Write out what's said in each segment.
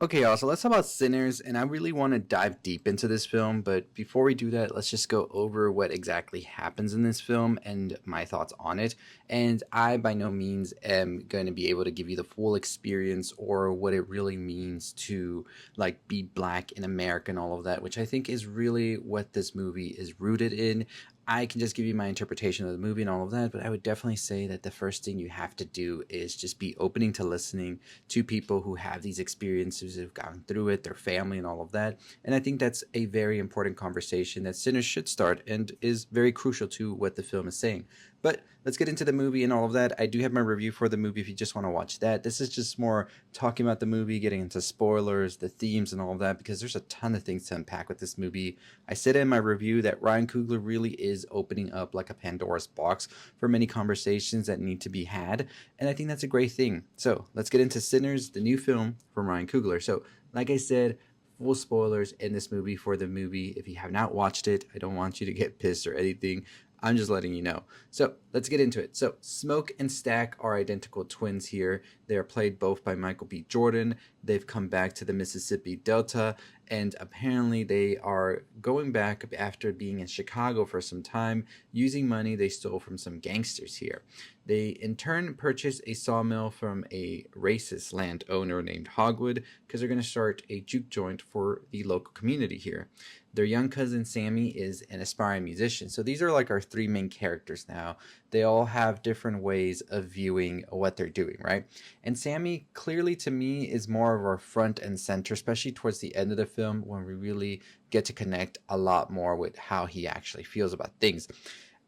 Okay, y'all, so let's talk about Sinners, and I really want to dive deep into this film, but before we do that, let's just go over what exactly happens in this film and my thoughts on it. And I, by no means, am going to be able to give you the full experience or what it really means to, like, be black in America and all of that, which I think is really what this movie is rooted in. I can just give you my interpretation of the movie and all of that, but I would definitely say that the first thing you have to do is just be opening to listening to people who have these experiences, who've gone through it, their family, and all of that. And I think that's a very important conversation that Sinners should start and is very crucial to what the film is saying. But let's get into the movie and all of that. I do have my review for the movie if you just want to watch that. This is just more talking about the movie, getting into spoilers, the themes, and all of that, because there's a ton of things to unpack with this movie. I said in my review that Ryan Coogler really is opening up like a Pandora's box for many conversations that need to be had, and I think that's a great thing. So let's get into Sinners, the new film from Ryan Coogler. So, like I said, full spoilers in this movie for the movie. If you have not watched it, I don't want you to get pissed or anything. I'm just letting you know. So let's get into it. So Smoke and Stack are identical twins here. They are played both by Michael B. Jordan. They've come back to the Mississippi Delta, and apparently they are going back after being in Chicago for some time, using money they stole from some gangsters here. They in turn purchase a sawmill from a racist landowner named Hogwood because they're going to start a juke joint for the local community here. Their young cousin Sammy is an aspiring musician. So these are like our three main characters now. They all have different ways of viewing what they're doing, right? And Sammy, clearly to me, is more of our front and center, especially towards the end of the film when we really get to connect a lot more with how he actually feels about things.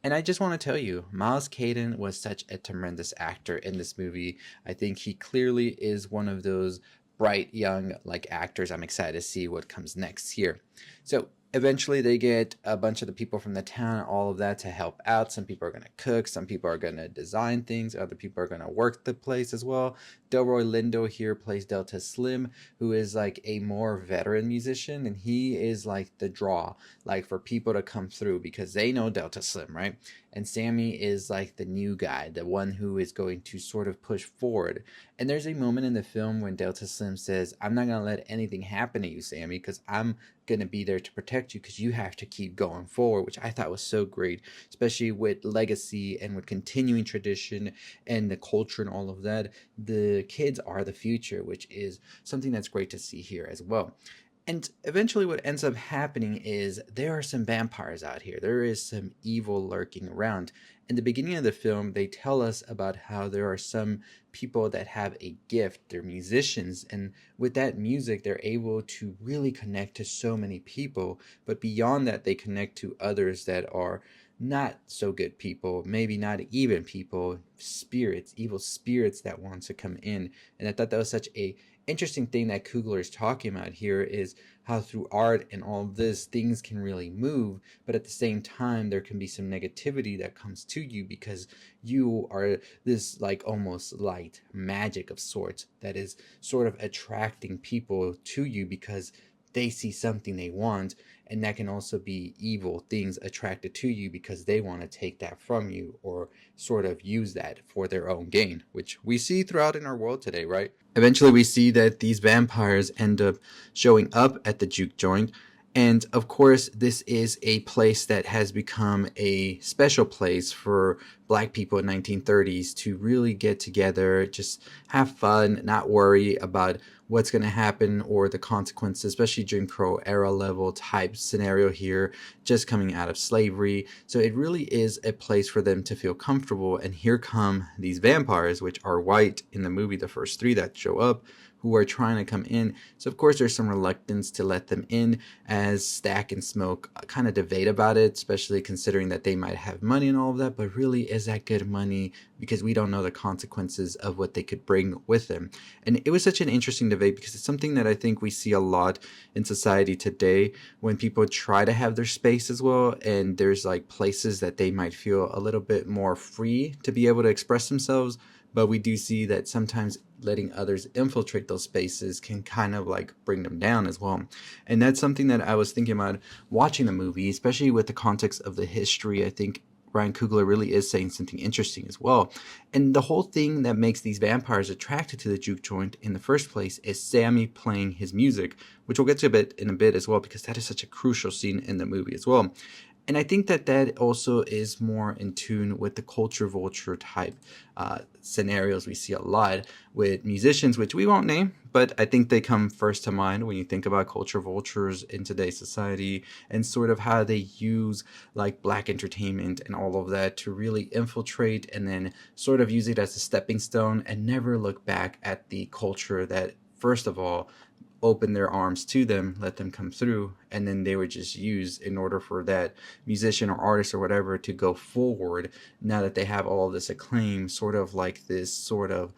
And I just want to tell you, Miles Caden was such a tremendous actor in this movie. I think he clearly is one of those bright young like actors. I'm excited to see what comes next here. So eventually they get a bunch of the people from the town, all of that to help out. Some people are going to cook, some people are going to design things, other people are going to work the place as well. Delroy Lindo here plays Delta Slim, who is like a more veteran musician, and he is like the draw, like for people to come through because they know Delta Slim, right? And Sammy is like the new guy, the one who is going to sort of push forward. And there's a moment in the film when Delta Slim says, "I'm not going to let anything happen to you, Sammy, because I'm going to be there to protect you because you have to keep going forward," which I thought was so great, especially with legacy and with continuing tradition and the culture and all of that. The kids are the future, which is something that's great to see here as well. And eventually, what ends up happening is there are some vampires out here. There is some evil lurking around. In the beginning of the film, they tell us about how there are some people that have a gift. They're musicians. And with that music, they're able to really connect to so many people. But beyond that, they connect to others that are not so good people, maybe not even people, spirits, evil spirits that want to come in. And I thought that was such a interesting thing that Kugler is talking about here is how through art and all of this things can really move, but at the same time there can be some negativity that comes to you because you are this like almost light magic of sorts that is sort of attracting people to you because they see something they want, and that can also be evil things attracted to you because they want to take that from you or sort of use that for their own gain, which we see throughout in our world today, right? Eventually, we see that these vampires end up showing up at the juke joint. And of course, this is a place that has become a special place for black people in 1930s to really get together, just have fun, not worry about what's going to happen or the consequences, especially Jim Crow era level type scenario here, just coming out of slavery. So it really is a place for them to feel comfortable. And here come these vampires, which are white in the movie, the first three that show up, who are trying to come in. So of course there's some reluctance to let them in as Stack and Smoke kind of debate about it, especially considering that they might have money and all of that, but really is that good money because we don't know the consequences of what they could bring with them. And it was such an interesting debate because it's something that I think we see a lot in society today when people try to have their space as well, and there's like places that they might feel a little bit more free to be able to express themselves, but we do see that sometimes letting others infiltrate those spaces can kind of like bring them down as well. And that's something that I was thinking about watching the movie, especially with the context of the history. I think Ryan Coogler really is saying something interesting as well. And the whole thing that makes these vampires attracted to the juke joint in the first place is Sammy playing his music, which we'll get to in a bit as well, because that is such a crucial scene in the movie as well. And I think that also is more in tune with the culture vulture type scenarios we see a lot with musicians, which we won't name, but I think they come first to mind when you think about culture vultures in today's society, and sort of how they use like black entertainment and all of that to really infiltrate and then sort of use it as a stepping stone and never look back at the culture that, first of all, open their arms to them, let them come through, and then they were just used in order for that musician or artist or whatever to go forward now that they have all this acclaim, sort of like this sort of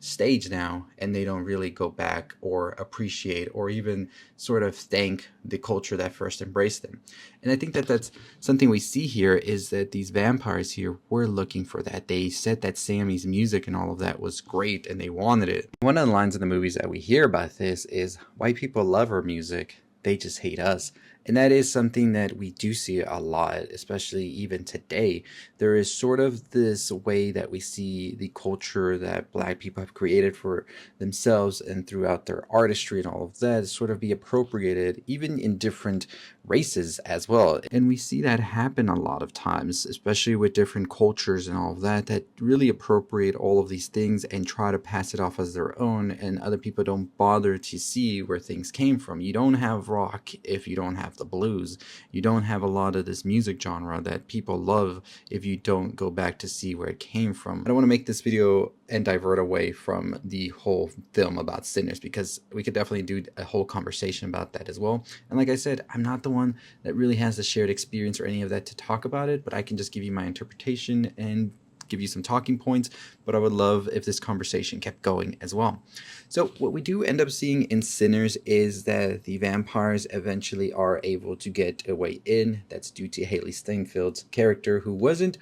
stage now, and they don't really go back or appreciate or even sort of thank the culture that first embraced them. And I think that that's something we see here, is that these vampires here were looking for that. They said that Sammy's music and all of that was great and they wanted it. One of the lines in the movies that we hear about this is, white people love our music, they just hate us. And that is something that we do see a lot, especially even today. There is sort of this way that we see the culture that black people have created for themselves and throughout their artistry and all of that sort of be appropriated even in different races as well. And we see that happen a lot of times, especially with different cultures and all of that, that really appropriate all of these things and try to pass it off as their own, and other people don't bother to see where things came from. You don't have rock if you don't have the blues. You don't have a lot of this music genre that people love if you don't go back to see where it came from. I don't want to make this video and divert away from the whole film about Sinners, because we could definitely do a whole conversation about that as well. And like I said, I'm not the one that really has the shared experience or any of that to talk about it, but I can just give you my interpretation and give you some talking points. But I would love if this conversation kept going as well. So what we do end up seeing in Sinners is that the vampires eventually are able to get a way in. That's due to Haley Steinfeld's character, who wasn't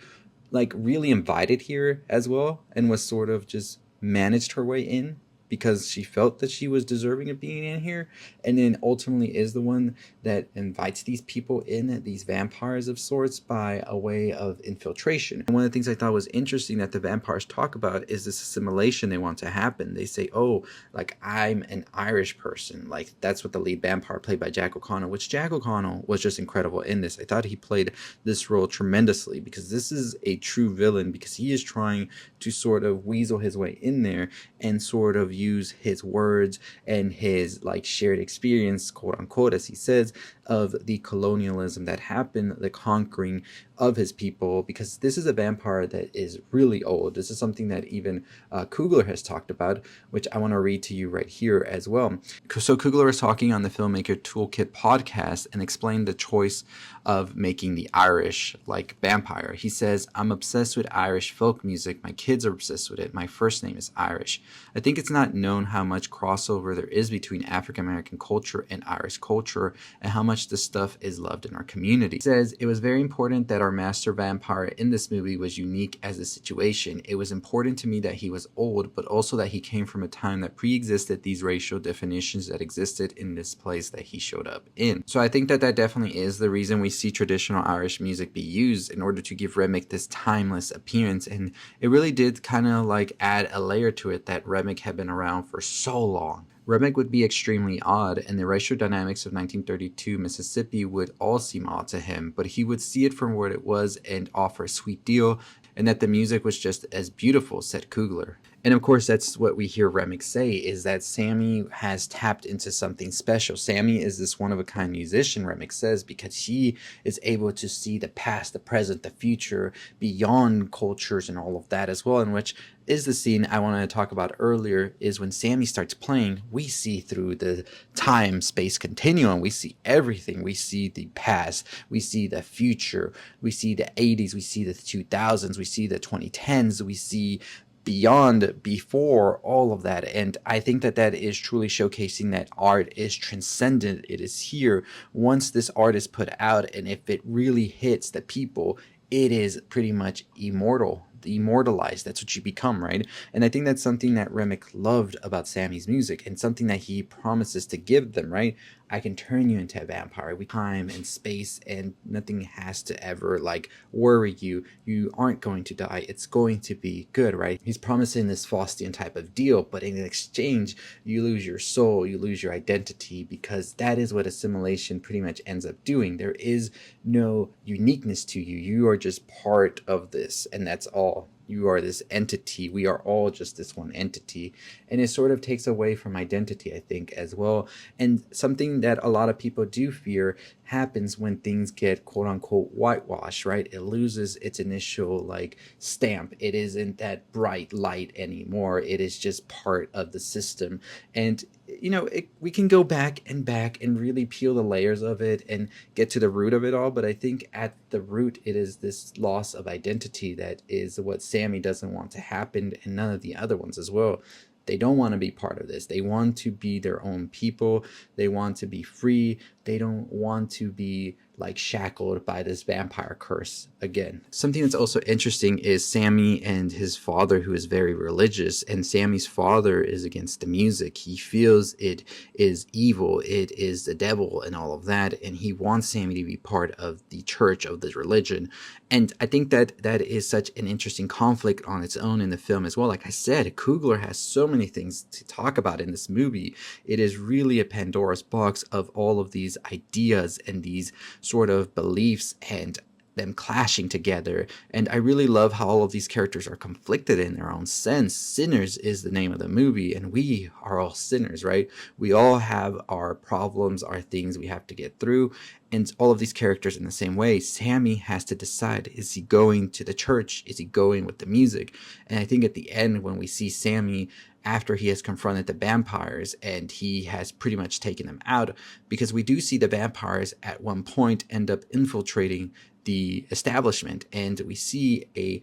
like really invited here as well, and was sort of just managed her way in because she felt that she was deserving of being in here, and then ultimately is the one that invites these people in, these vampires of sorts, by a way of infiltration. And one of the things I thought was interesting that the vampires talk about is this assimilation they want to happen. They say, oh, like, I'm an Irish person. Like, that's what the lead vampire, played by Jack O'Connell, which Jack O'Connell was just incredible in this. I thought he played this role tremendously, because this is a true villain, because he is trying to sort of weasel his way in there and sort of use his words and his like shared experience, quote unquote, as he says, of the colonialism that happened, the conquering of his people, because this is a vampire that is really old. This is something that even Coogler has talked about, which I want to read to you right here as well. So Coogler was talking on the Filmmaker Toolkit podcast and explained the choice of making the Irish like vampire. He says, I'm obsessed with Irish folk music. My kids are obsessed with it. My first name is Irish. I think it's not known how much crossover there is between African American culture and Irish culture, and how much this stuff is loved in our community. He says, it was very important that our master vampire in this movie was unique as a situation. It was important to me that he was old, but also that he came from a time that pre-existed these racial definitions that existed in this place that he showed up in. So I think that that definitely is the reason we see traditional Irish music be used, in order to give Remick this timeless appearance. And it really did kind of like add a layer to it that Remick had been around for so long. Remick would be extremely odd, and the racial dynamics of 1932 Mississippi would all seem odd to him, but he would see it from what it was and offer a sweet deal, and that the music was just as beautiful, said Coogler. And of course, that's what we hear Remick say, is that Sammy has tapped into something special. Sammy is this one-of-a-kind musician, Remick says, because he is able to see the past, the present, the future, beyond cultures and all of that as well, in which is the scene I wanted to talk about earlier, is when Sammy starts playing, we see through the time-space continuum. We see everything. We see the past. We see the future. We see the 80s. We see the 2000s. We see the 2010s. We see beyond, before, all of that. And I think that that is truly showcasing that art is transcendent. It is here. Once this art is put out, and if it really hits the people, it is pretty much immortalized. That's what you become, right? And I think that's something that Remick loved about Sammy's music, and something that he promises to give them, right? I can turn you into a vampire. We time and space, and nothing has to ever like worry you. You aren't going to die. It's going to be good, right? He's promising this Faustian type of deal, but in exchange, you lose your soul, you lose your identity, because that is what assimilation pretty much ends up doing. There is no uniqueness to you. You are just part of this, and that's all. You are this entity. We are all just this one entity. And it sort of takes away from identity, I think, as well. And something that a lot of people do fear happens when things get quote unquote whitewashed, right? It loses its initial like stamp. It isn't that bright light anymore. It is just part of the system. And you know, we can go back and really peel the layers of it and get to the root of it all. But I think at the root, it is this loss of identity that is what Sammy doesn't want to happen, and none of the other ones as well. They don't want to be part of this. They want to be their own people. They want to be free. They don't want to be like shackled by this vampire curse again. Something that's also interesting is Sammy and his father, who is very religious, and Sammy's father is against the music. He feels it is evil, it is the devil and all of that, and he wants Sammy to be part of the church, of the religion. And I think that that is such an interesting conflict on its own in the film as well. Like I said, Coogler has so many things to talk about in this movie. It is really a Pandora's box of all of these ideas and these sort of beliefs and them clashing together. And I really love how all of these characters are conflicted in their own sense. Sinners is the name of the movie, and we are all sinners, right? We all have our problems, our things we have to get through. And all of these characters in the same way. Sammy has to decide, is he going to the church? Is he going with the music? And I think at the end, when we see Sammy after he has confronted the vampires and he has pretty much taken them out, because we do see the vampires at one point end up infiltrating the establishment, and we see a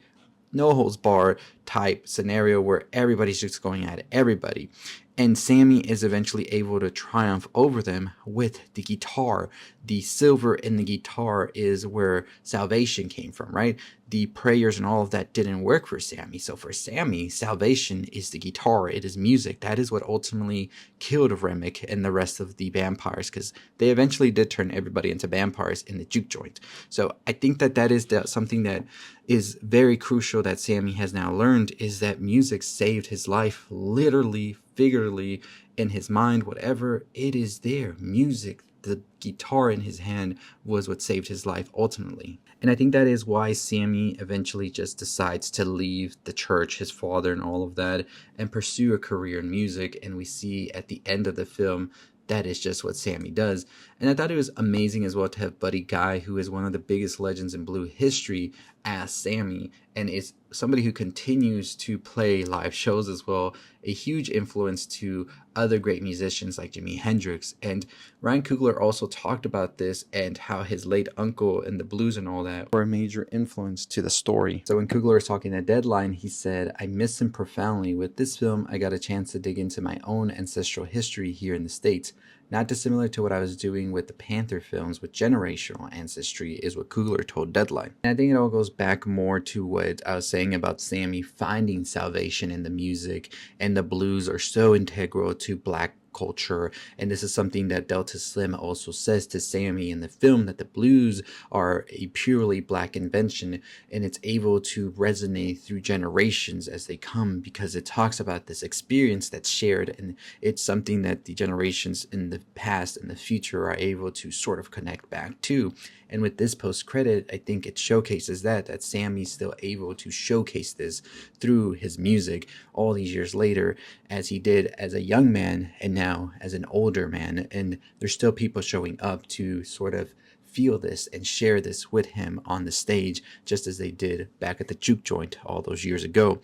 no holds bar type scenario where everybody's just going at everybody. And Sammy is eventually able to triumph over them with the guitar. The silver in the guitar is where salvation came from, right? The prayers and all of that didn't work for Sammy. So for Sammy, salvation is the guitar. It is music. That is what ultimately killed Remick and the rest of the vampires, because they eventually did turn everybody into vampires in the juke joint. So I think that that is something that is very crucial that Sammy has now learned, is that music saved his life, literally, figuratively, in his mind, whatever it is there. Music, the guitar in his hand, was what saved his life ultimately. And I think that is why Sammy eventually just decides to leave the church, his father and all of that, and pursue a career in music. And we see at the end of the film, that is just what Sammy does. And I thought it was amazing as well to have Buddy Guy, who is one of the biggest legends in blue history, as Sammy, and is somebody who continues to play live shows as well, a huge influence to other great musicians like Jimi Hendrix. And Ryan Coogler also talked about this and how his late uncle and the blues and all that were a major influence to the story. So when Coogler was talking at Deadline, he said, "I miss him profoundly. With this film, I got a chance to dig into my own ancestral history here in the States. Not dissimilar to what I was doing with the Panther films with generational ancestry," is what Coogler told Deadline. And I think it all goes back more to what I was saying about Sammy finding salvation in the music, and the blues are so integral to Black culture. And this is something that Delta Slim also says to Sammy in the film, that the blues are a purely Black invention, and it's able to resonate through generations as they come, because it talks about this experience that's shared, and it's something that the generations in the past and the future are able to sort of connect back to. And with this post-credit, I think it showcases that Sammy's still able to showcase this through his music all these years later, as he did as a young man and now as an older man. And there's still people showing up to sort of feel this and share this with him on the stage, just as they did back at the juke joint all those years ago.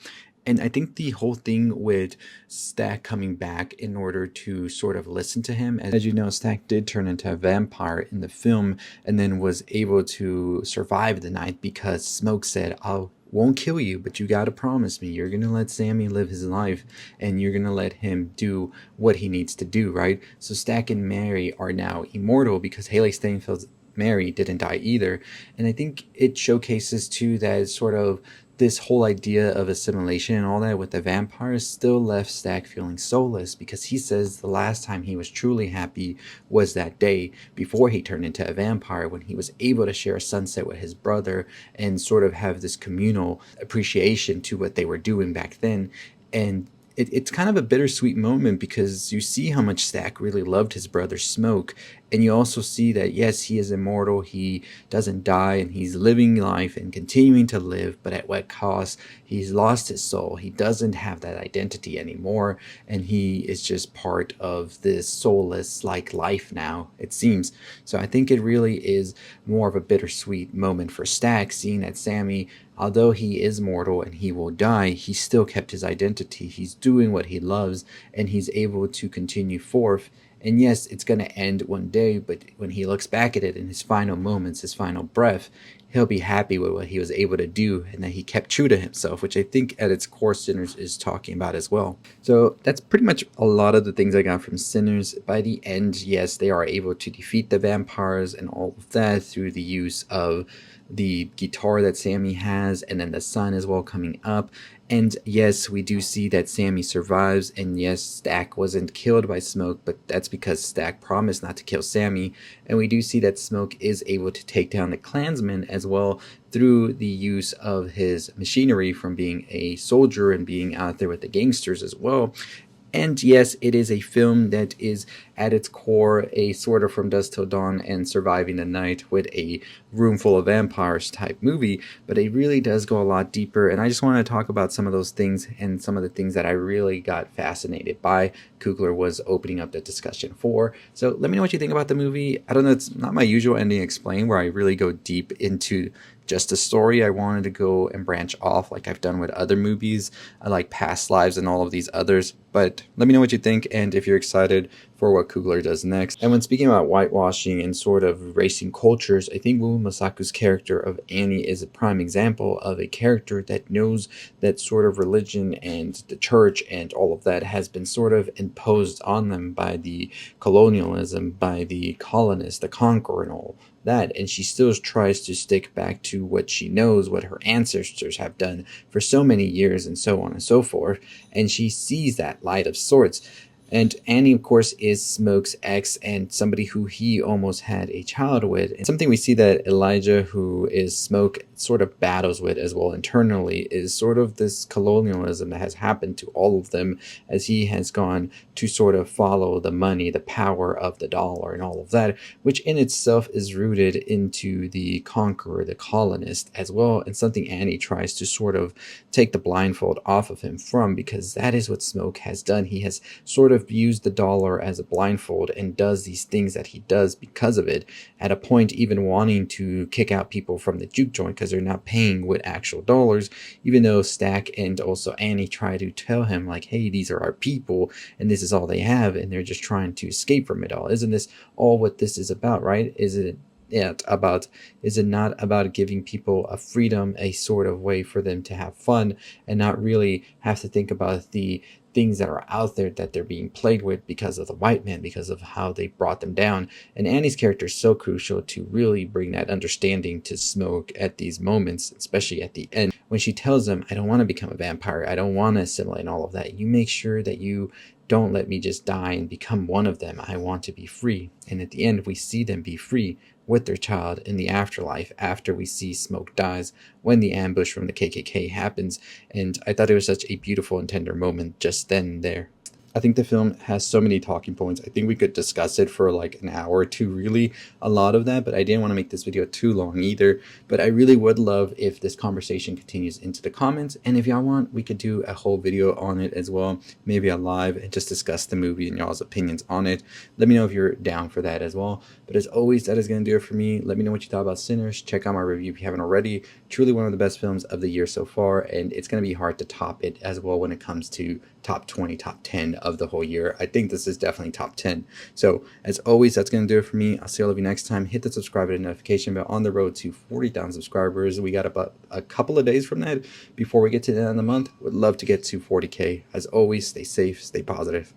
And I think the whole thing with Stack coming back in order to sort of listen to him, as you know, Stack did turn into a vampire in the film and then was able to survive the night because Smoke said, "I won't kill you, but you gotta promise me you're gonna let Sammy live his life and you're gonna let him do what he needs to do," right? So Stack and Mary are now immortal because Haley Steinfeld's Mary didn't die either. And I think it showcases too that sort of this whole idea of assimilation and all that with the vampires still left Stack feeling soulless, because he says the last time he was truly happy was that day before he turned into a vampire, when he was able to share a sunset with his brother and sort of have this communal appreciation to what they were doing back then. And it's kind of a bittersweet moment, because you see how much Stack really loved his brother Smoke, and you also see that yes, he is immortal, he doesn't die, and he's living life and continuing to live, but at what cost? He's lost his soul. He doesn't have that identity anymore, and he is just part of this soulless like life now, it seems. So I think it really is more of a bittersweet moment for Stack, seeing that Sammy, although he is mortal and he will die, he still kept his identity. He's doing what he loves, and he's able to continue forth. And yes, it's going to end one day, but when he looks back at it in his final moments, his final breath, he'll be happy with what he was able to do, and that he kept true to himself, which I think at its core Sinners is talking about as well. So that's pretty much a lot of the things I got from Sinners. By the end, yes, they are able to defeat the vampires and all of that through the use of the guitar that Sammy has, and then the sun as well coming up. And yes, we do see that Sammy survives, and yes, Stack wasn't killed by Smoke, but that's because Stack promised not to kill Sammy. And we do see that Smoke is able to take down the Klansmen as well through the use of his machinery from being a soldier and being out there with the gangsters as well. And yes, it is a film that is at its core a sort of From Dusk Till Dawn and Surviving the Night with a room full of vampires type movie, but it really does go a lot deeper. And I just want to talk about some of those things, and some of the things that I really got fascinated by. Coogler was opening up the discussion for. So let me know what you think about the movie. I don't know, it's not my usual ending explain where I really go deep into just a story. I wanted to go and branch off like I've done with other movies, like Past Lives and all of these others. But let me know what you think, and if you're excited for what Coogler does next. And when speaking about whitewashing and sort of racing cultures, I think Wu Masaku's character of Annie is a prime example of a character that knows that sort of religion and the church and all of that has been sort of imposed on them by the colonialism, by the colonists, the conqueror, and all that, and she still tries to stick back to what she knows, what her ancestors have done for so many years, and so on and so forth, and she sees that light of sorts. And Annie, of course, is Smoke's ex and somebody who he almost had a child with. And something we see that Elijah, who is Smoke, sort of battles with as well internally is sort of this colonialism that has happened to all of them, as he has gone to sort of follow the money, the power of the dollar and all of that, which in itself is rooted into the conqueror, the colonist as well, and something Annie tries to sort of take the blindfold off of him from, because that is what Smoke has done. He has sort of used the dollar as a blindfold and does these things that he does because of it, at a point even wanting to kick out people from the juke joint because they're not paying with actual dollars, even though Stack and also Annie try to tell him like, hey, these are our people and this is all they have, and they're just trying to escape from it all. Isn't this all what this is about, right? Is it not about giving people a freedom, a sort of way for them to have fun and not really have to think about the things that are out there that they're being played with because of the white man, because of how they brought them down? And Annie's character is so crucial to really bring that understanding to Smoke at these moments, especially at the end when she tells him, I don't want to become a vampire, I don't want to assimilate and all of that. You make sure that you don't let me just die and become one of them. I want to be free. And at the end, we see them be free with their child in the afterlife, after we see Smoke dies, when the ambush from the KKK happens. And I thought it was such a beautiful and tender moment just then and there. I think the film has so many talking points. I think we could discuss it for like an hour or two, really, a lot of that, but I didn't want to make this video too long either. But I really would love if this conversation continues into the comments, and if y'all want, we could do a whole video on it as well, maybe a live, and just discuss the movie and y'all's opinions on it. Let me know if you're down for that as well. But as always, that is going to do it for me. Let me know what you thought about Sinners. Check out my review if you haven't already. Truly one of the best films of the year so far, and it's going to be hard to top it as well when it comes to top 20, top 10 of the whole year. I think this is definitely top 10. So as always, that's going to do it for me. I'll see all of you next time. Hit the subscribe and notification bell. On the road to 40,000 subscribers. We got about a couple of days from that before we get to the end of the month. Would love to get to 40K. As always, stay safe, stay positive.